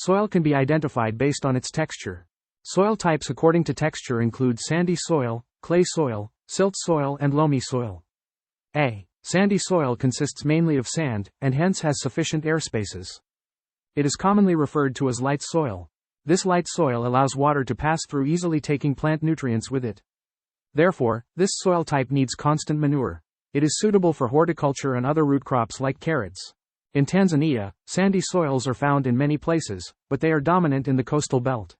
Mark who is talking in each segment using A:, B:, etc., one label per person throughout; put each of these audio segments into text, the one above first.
A: Soil can be identified based on its texture. Soil types according to texture include sandy soil, clay soil, silt soil and loamy soil. A. Sandy soil consists mainly of sand, and hence has sufficient air spaces. It is commonly referred to as light soil. This light soil allows water to pass through easily, taking plant nutrients with it. Therefore, this soil type needs constant manure. It is suitable for horticulture and other root crops like carrots. In Tanzania, sandy soils are found in many places, but they are dominant in the coastal belt.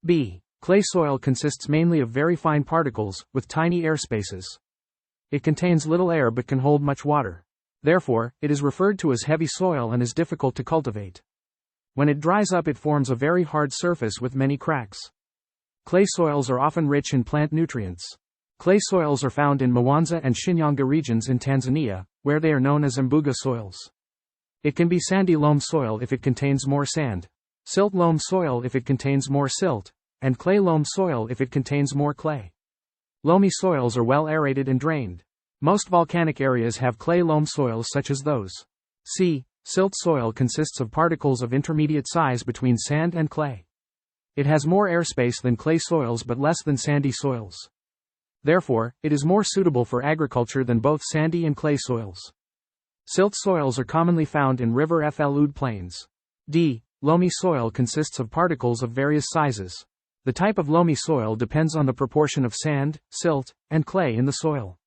A: B. Clay soil consists mainly of very fine particles, with tiny air spaces. It contains little air but can hold much water. Therefore, it is referred to as heavy soil and is difficult to cultivate. When it dries up, it forms a very hard surface with many cracks. Clay soils are often rich in plant nutrients. Clay soils are found in Mwanza and Shinyanga regions in Tanzania, where they are known as mbuga soils. It can be sandy-loam soil if it contains more sand, silt-loam soil if it contains more silt, and clay-loam soil if it contains more clay. Loamy soils are well aerated and drained. Most volcanic areas have clay-loam soils such as those. C. Silt soil consists of particles of intermediate size between sand and clay. It has more airspace than clay soils but less than sandy soils. Therefore, it is more suitable for agriculture than both sandy and clay soils. Silt soils are commonly found in river fluid plains. D. Loamy soil consists of particles of various sizes. The type of loamy soil depends on the proportion of sand, silt, and clay in the soil.